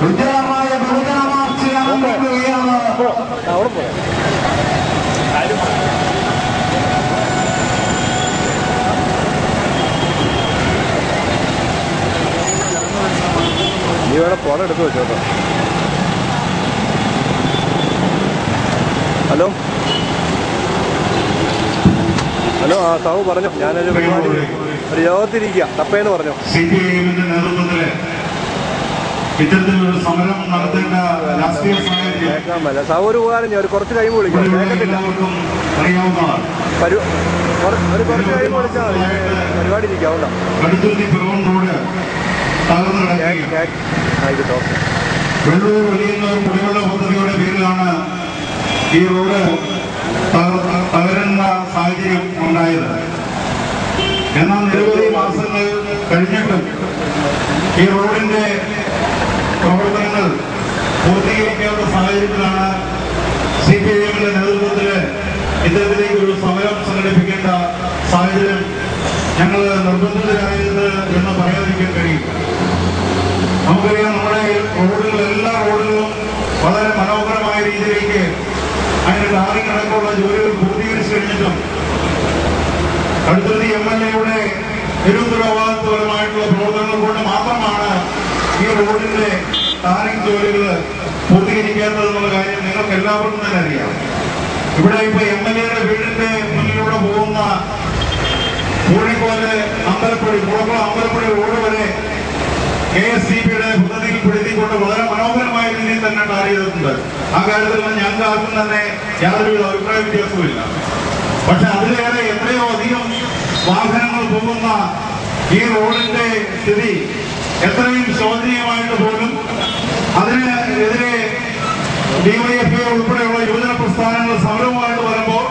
ഉജ്ജ്വലമായ ബഹുജന മാർച്ച് ആരംഭിക്കുകയാണ്. നീ വേണം ഫോൺ എടുത്ത് വെച്ചോട്ടോ. ഹലോ ഹലോ, ആ സാബു പറഞ്ഞോ. ഞാനൊരു പരിപാടി ഒരു യോഗത്തിരിക്കുക, തപ്പേന്ന് പറഞ്ഞോ. CPIMന്റെ നേതൃത്വത്തില് ഇത്തരത്തിലൊരു സമരം നടത്തേണ്ട രാഷ്ട്രീയ സാഹചര്യം കേൾക്കാൻ പറ്റില്ല. സാബു ഒരു ഉപകാരം ഞാൻ ഒരു കുറച്ച് കഴിയുമ്പോൾ വിളിക്കാം. കേൾക്കത്തില്ല. അറിയാവുന്നതാണ്. ഒരു കുറച്ച് കഴിയുമ്പോൾ വിളിച്ചാൽ മതി. പരിപാടി ഇരിക്കാം. അതുകൊണ്ടാ കടുത്തുരുത്തി പിറവം റോഡ് തകർന്നു കിടക്കുകയാണ്. ആയിക്കോട്ടെ. വെള്ളൂർ വലിയ കുടിവെള്ള പദ്ധതിയുടെ പേരിലാണ് ഈ റോഡ് തകരുന്ന സാഹചര്യം ഉണ്ടായത്. എന്നാൽ നിരവധി മാസങ്ങൾ കഴിഞ്ഞിട്ടും ഈ റോഡിന്റെ പ്രവർത്തനങ്ങൾ പൂർത്തീകരിക്കാത്ത സാഹചര്യത്തിലാണ് CPIMന്റെ നേതൃത്വത്തിൽ ഇത്തരത്തിലേക്ക് ഒരു സമരം സംഘടിപ്പിക്കേണ്ട സാഹചര്യം ഞങ്ങൾ നിർബന്ധിതരായത് എന്ന് പറയാതിരിക്കാൻ കഴിയും. നമുക്കറിയാം, നമ്മുടെ റോഡുകൾ എല്ലാ റോഡുകളും വളരെ മനോഹരമായ രീതിയിലേക്ക് അതിന്റെ ടാറിംഗ് അടക്കമുള്ള ജോലികൾ പൂർത്തീകരിച്ചു കഴിഞ്ഞിട്ടും കടുത്തുരുത്തി MLAയുടെ നിരുത്തരവാദിത്വപരമായിട്ടുള്ള പ്രവർത്തനങ്ങൾ കൊണ്ട് മാത്രമാണ് ഈ റോഡിന്റെ ടാറിംഗ് ജോലികൾ പൂർത്തീകരിക്കാത്തതെന്നുള്ള കാര്യം നിങ്ങൾക്ക് എല്ലാവർക്കും തന്നെ അറിയാം. ഇവിടെ ഇപ്പൊ MLAയുടെ വീടിന്റെ മുന്നിലൂടെ പോകുന്ന കോഴിക്കോട് അമ്പലപ്പുഴ മുളക്കുളം അമ്പലപ്പുഴ റോഡ് വരെ KSCBയുടെ പദ്ധതിയിൽപ്പെടുത്തിക്കൊണ്ട് വളരെ മനോഹരമായ രീതിയിൽ തന്നെ ടാർ ചെയ്തിട്ടുണ്ട്. ആ കാര്യത്തിൽ ഞങ്ങൾക്ക് ആർക്കും തന്നെ യാതൊരു അഭിപ്രായ വ്യത്യാസവുമില്ല. പക്ഷെ അതിലേറെ എത്രയോ അധികം വാഹനങ്ങൾ പോകുന്ന ഈ റോഡിന്റെ സ്ഥിതി എത്രയും ശോചനീയമായിട്ട് പോലും അതിനെതിരെ DYFI ഉൾപ്പെടെയുള്ള യുവജന പ്രസ്ഥാനങ്ങൾ സമരവുമായിട്ട് വരുമ്പോൾ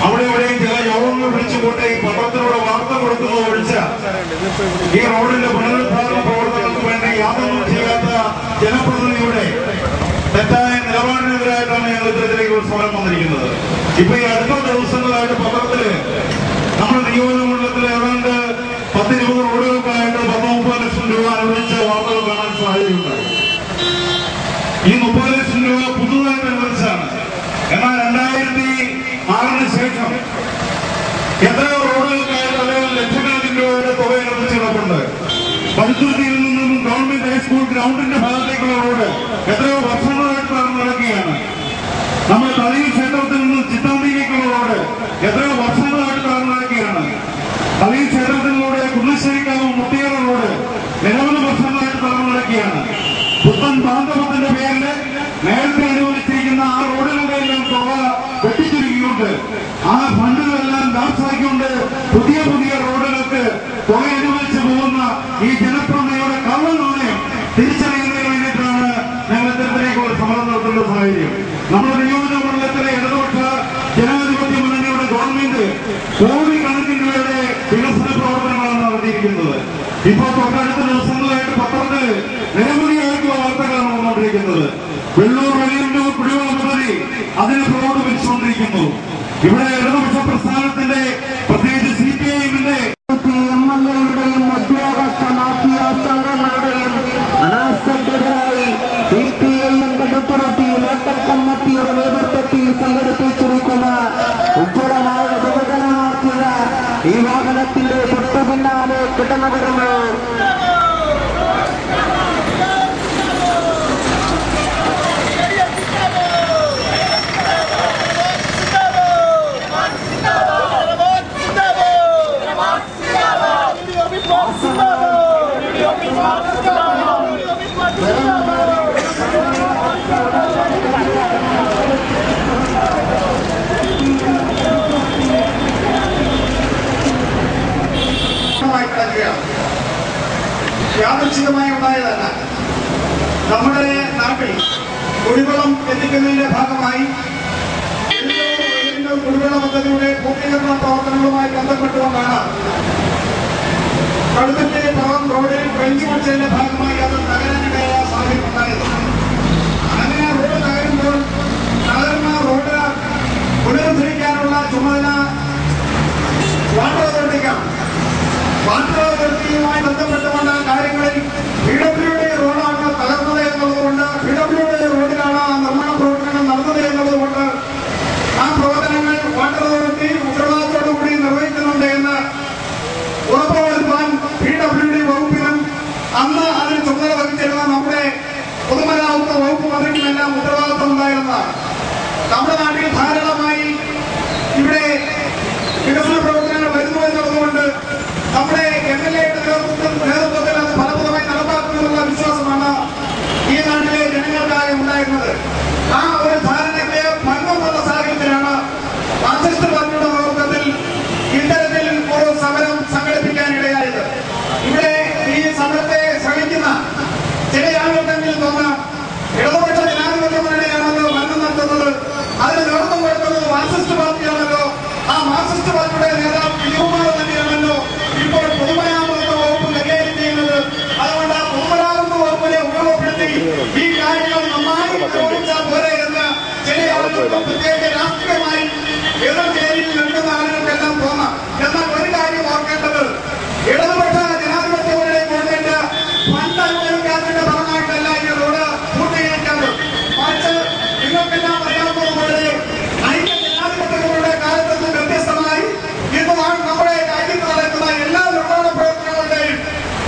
അവിടെ ഇവിടെയും ചില യോഗങ്ങൾ വിളിച്ചുകൊണ്ട് ഈ പത്രത്തിലൂടെ വാർത്ത കൊടുക്കുന്നത് ഒഴിച്ച് ഈ റോഡിന്റെ പുനരുദ്ധാരണ പ്രവർത്തനങ്ങൾക്ക് വേണ്ടി യാതൊന്നും ചെയ്യാത്ത ജനപ്രതിനിധിയുടെ തെറ്റായ നിലപാടിനെതിരായിട്ടാണ് ഞങ്ങൾ ഇത്തരത്തിലേക്ക് ഒരു സമരം വന്നിരിക്കുന്നത്. ഇപ്പൊ ഈ അടുത്ത ദിവസങ്ങളായിട്ട് പത്രത്തില് നമ്മുടെ നിയോജകമണ്ഡലത്തിലെ ഏതാണ്ട് 10-20 റോഡുകൾക്കായിട്ട് 10-30 ലക്ഷം രൂപ അനുവദിച്ച വാർത്തകൾ കാണാൻ സാധ്യതയുണ്ടായി. ഈ 30 ലക്ഷം രൂപ പുതുതായിട്ട് അനുവദിച്ചാണ്. എന്നാൽ 2006 ശേഷം എത്രയോ റോഡുകൾക്കായിട്ട് അല്ലെങ്കിൽ ലക്ഷക്കണക്കിന് രൂപയുടെ തുക അനുവദിച്ചിട്ടുണ്ട്. കടുത്തുരുത്തിയിൽ നിന്നും ഗവൺമെന്റ് ഹൈസ്കൂൾ ഗ്രൗണ്ടിന്റെ ഭാഗത്തേക്കുള്ള റോഡ് എത്രയോ വർഷങ്ങളായിട്ട് തകർന്നു കിടക്കുകയാണ്. നമ്മൾ തളിയിൽ ക്ഷേത്രത്തിൽ നിന്നും ചിത്താന്തിയിലേക്കുള്ള റോഡ് എത്രയോ വർഷങ്ങളായിട്ട് തകർന്നു കിടക്കുകയാണ്. തളിയിൽ ക്ഷേത്രത്തിലൂടെ കുന്നശ്ശേരിക്കാവ് മുത്തിയാറ റോഡ് നിരവധി വർഷങ്ങളായിട്ട് തകർന്നു കിടക്കുകയാണ്. പുത്തൻ ബാന്ധവത്തിന്റെ പേരിൽ നേരത്തെ അനുവദിച്ചിരിക്കുന്ന ആ റോഡുകളുടെ എല്ലാം തുക വെട്ടിച്ചുരുക്കിക്കൊണ്ട് ആ ഫണ്ടുകളെല്ലാം ലാപ്സാക്കിക്കൊണ്ട് പുതിയ റോഡുകൾക്ക് തുക അനുവദിച്ചു പോകുന്ന ഈ ജനപ്രതിനിധിയുടെ കള്ളനാണയം തിരിച്ചറിയുന്നതിന് വേണ്ടിയിട്ടാണ് ഞങ്ങൾ ഇത്തരത്തിലേക്ക് ഒരു സമരം നടത്തേണ്ട സാഹചര്യം. നമ്മുടെ നിയോജകമണ്ഡലത്തിലെ ഇടതുപക്ഷ ജനാധിപത്യ മുന്നണിയുടെ ഗവൺമെന്റ് കോടിക്കണക്കിന് രൂപയുടെ വികസന പ്രവർത്തനങ്ങളാണ് നടത്തിയിരിക്കുന്നത്. ഇപ്പോൾ തൊട്ടടുത്ത ദിവസങ്ങളായിട്ട് പത്രത്തിൽ നിരവധിയായിട്ടുള്ള വാർത്തകളാണ് വന്നുകൊണ്ടിരിക്കുന്നത്. വെള്ളൂർ വലിയ കുടിവെള്ള പദ്ധതി അതിന് പ്രവർത്തിപ്പിച്ചുകൊണ്ടിരിക്കുന്നു. ഇവിടെ ഇടതുപക്ഷ പ്രസ്ഥാനത്തിന്റെ പ്രത്യേകിച്ച് CPIMന്റെ MLAയുടെയും ഉദ്യോഗസ്ഥ മാഫിയ സംഘങ്ങളുടെയും അനാസ്ഥക്കെതിരായി CPIM കടുത്തുരുത്തി ലോക്കൽ കമ്മിറ്റിയുടെ നേതൃത്വത്തിൽ സംഘടിപ്പിച്ചിരിക്കുന്ന ഉജ്ജ്വലമായ വിഭജന മാർച്ചിന് ഈ വാഹനത്തിന്റെ തൊട്ടു പിന്നാലെ കിടന്നുവരുന്നു. യാദൃച്ഛികമായി ഉണ്ടായതല്ല. നമ്മുടെ നാട്ടിൽ കുടിവെള്ളം എത്തിക്കുന്നതിന്റെ ഭാഗമായി കുടിവെള്ള പദ്ധതിയുടെ പൂർത്തീകരണ പ്രവർത്തനങ്ങളുമായി ബന്ധപ്പെട്ടുകൊണ്ടാണ് കടുത്തുരുത്തി പിറവം റോഡിൽ ബെഞ്ച് മുറിച്ചതിന്റെ ഭാഗമായി അത് തകരാനിടയായ സാഹചര്യം ഉണ്ടായത്. അങ്ങനെ റോഡ് തകരുമ്പോൾ തകർന്ന റോഡ് പുനരുദ്ധരിക്കാനുള്ള ചുമതല വാട്ടർ അതോറിറ്റിക്കാണ്. വാട്ടർ അതോറിറ്റിയുമായി ബന്ധപ്പെട്ടുകൊണ്ട് കാര്യങ്ങളിൽ PWD റോഡാണ് തകർന്നു അന്ന് അതിന് ചുമതല വഹിച്ചിരുന്ന നമ്മുടെ പൊതുമരാമത്ത് വകുപ്പ് മന്ത്രിക്കുമെല്ലാം ഉത്തരവാദിത്വം ഉണ്ടായിരുന്നതാണ്. നമ്മുടെ നാട്ടിൽ ധാരാളമായി ഇവിടെ വികസന പ്രവർത്തനങ്ങൾ വരുന്നു എന്നുള്ളതുകൊണ്ട് നമ്മുടെ MLA-യുടെ നേതൃത്വത്തിൽ അത് ഫലപ്രദമായി നടപ്പാക്കുമെന്നുള്ള വിശ്വാസമാണ് ഈ നാട്ടിലെ ജനങ്ങൾക്കായി ഉണ്ടായിരുന്നത്. ആ ഒരു ധാരണയ്ക്ക് ഭംഗം വന്ന സാഹചര്യത്തിലാണ് മാർക്സിസ്റ്റ് പാർട്ടിയുടെ നേതൃത്വത്തിൽ ഇത്തരത്തിൽ ഒരു സമരം സംഘടിപ്പിക്കാനിടയായത്. ഇവിടെ ഈ സമരത്തെ ശ്രമിക്കുന്ന ചില ആളുകൾക്കെങ്കിലും തോന്നാം ഇടതുപക്ഷ ജനാധിപത്യ മുന്നണിയാണല്ലോ ഭരണം നടത്തുന്നത്, അതിന് നേതൃത്വം കൊടുക്കുന്നത് മാർക്സിസ്റ്റ് പാർട്ടിയാണല്ലോ, ആ മാർക്സിസ്റ്റ് പാർട്ടിയുടെ നേതാവ് വിജയകുമാർ തന്നെയാണല്ലോ ഇപ്പോൾ പൊതുമരാമത്ത് വകുപ്പ് കൈകാര്യം ചെയ്യുന്നത്. അതുകൊണ്ട് ആ പൊതുമരാമത്ത് വകുപ്പിനെ ഉപയോഗപ്പെടുത്തി ഈ കാര്യങ്ങൾ നന്നായി നിർവഹിച്ചാൽ പോരെ എന്ന് ചില ആളുകൾ പ്രത്യേക രാഷ്ട്രീയമായി എതിർ ചേരിയിൽ നിൽക്കുന്ന ആളുകൾക്കെല്ലാം തോന്നാം. എന്നാൽ ഒരു കാര്യം ഓർക്കേണ്ടത്, ഇടതുപക്ഷ ജനാധിപത്യ മുന്നണി ഗവൺമെന്റ് ഫണ്ട് അനുവദിക്കാത്തതിന്റെ ഫലമായിട്ടല്ല ഈ റോഡ് പൂർത്തീകരിക്കാറ്. മറിച്ച് നിങ്ങൾക്കെല്ലാം അറിയാവുന്നതുപോലെ ഐക്യ ജനാധിപത്യങ്ങളുടെ കാലത്ത് നിന്ന് വ്യത്യസ്തമായി ഇന്ന് നമ്മുടെ രാജ്യത്ത് നടക്കുന്ന എല്ലാ നിർമ്മാണ പ്രവർത്തനങ്ങളുടെയും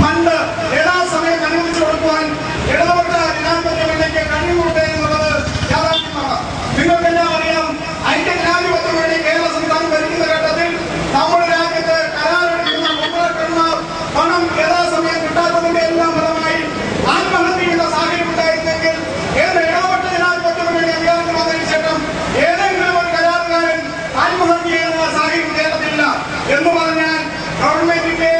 ഫണ്ട് യഥാസമയം അനുവദിച്ചു കൊടുക്കുവാൻ ഇടതുപക്ഷ ജനാധിപത്യ മുന്നണിക്ക് കഴിയുന്നുണ്ട് എന്നുള്ളത് യാഥാർത്ഥ്യമാണ്. നിങ്ങൾക്കെല്ലാം അറിയാം, ഐക്യ ജനാധിപത്യ മുന്നണി കേരള സംസ്ഥാനം ഭരിക്കുന്ന ഘട്ടത്തിൽ നമ്മുടെ രാജ്യത്ത് കരാറെടുക്കുന്ന കോൺട്രാക്ടർമാർ പണം യഥാസമയം കിട്ടാത്തതിന്റെ എല്ലാം ഫലമായി ആത്മഹത്യ ചെയ്യുന്ന സാഹചര്യം ഉണ്ടായിരുന്നെങ്കിൽ ഏത് ഇടതുപക്ഷ ജനാധിപത്യ മുന്നണി അധികാരത്തിൽ വന്നതിന് ശേഷം ഏതെങ്കിലും ഒരു കരാറുകാരൻ ആത്മഹത്യ ചെയ്യുന്ന സാഹചര്യം കേരളത്തിലില്ല. എന്ന് പറഞ്ഞാൽ ഗവൺമെന്റിന്റെ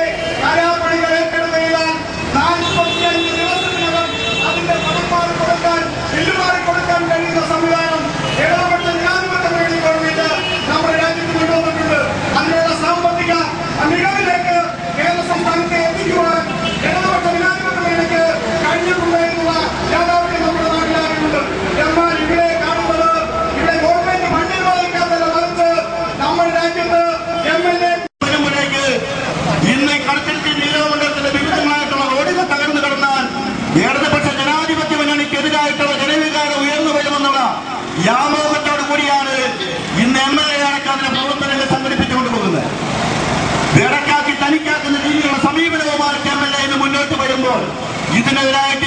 കരാർപ്പണികൾ ഏറ്റെടുക്കാൻ 45 ദിവസത്തിനകം അതിന്റെ പണം മാറിക്കൊടുക്കാൻ ബില്ല് മാറിക്കൊടുക്കാൻ കഴിയുന്ന സംവിധാനം ഇടതുപക്ഷ ജനാധിപത്യ മുന്നണി ഗവൺമെന്റ് നമ്മുടെ രാജ്യത്ത് കൊണ്ടുവന്നിട്ടുണ്ട്. അതിനുള്ള സാമ്പത്തിക മികവിലേക്ക് കേരള സംസ്ഥാനത്തെ എത്തിക്കുവാൻ ഇടതുപക്ഷ ജനാധിപത്യ മുന്നണിക്ക് കഴിഞ്ഞിട്ടുണ്ട് എന്നുള്ള യാഥാർത്ഥ്യം നമ്മുടെ നാട്ടിലാകുന്നുണ്ട്. എന്നാൽ ഇവിടെ കാണുന്നത്, ഇവിടെ ഗവൺമെന്റ് ഫണ്ട് അനുവദിക്കാത്തല്ല, മറിച്ച് നമ്മുടെ രാജ്യത്ത് MLA ഇന്ന് കടക്കൽ നിയോജകമണ്ഡലത്തിന്റെ വിവിധങ്ങളായിട്ടുള്ള റോഡുകൾ തകർന്നു കിടന്നാൽ ഇടതുപക്ഷ ജനാധിപത്യ മുന്നണിക്കെതിരായിട്ടുള്ള ജനവികാരം ഉയർന്നു വരുമെന്നുള്ള വ്യാമോഹത്തോടു കൂടിയാണ് ഇന്ന് MLA അടക്കം അതിന്റെ പ്രവർത്തനങ്ങൾ സംഘടിപ്പിച്ചുകൊണ്ട് പോകുന്നത്. ഇടക്കാക്കി തനിക്കാക്കുന്ന രീതിയിലുള്ള സമീപനവുമായി MLA ഇന്ന് മുന്നോട്ട് വരുമ്പോൾ ഇതിനെതിരായിട്ട്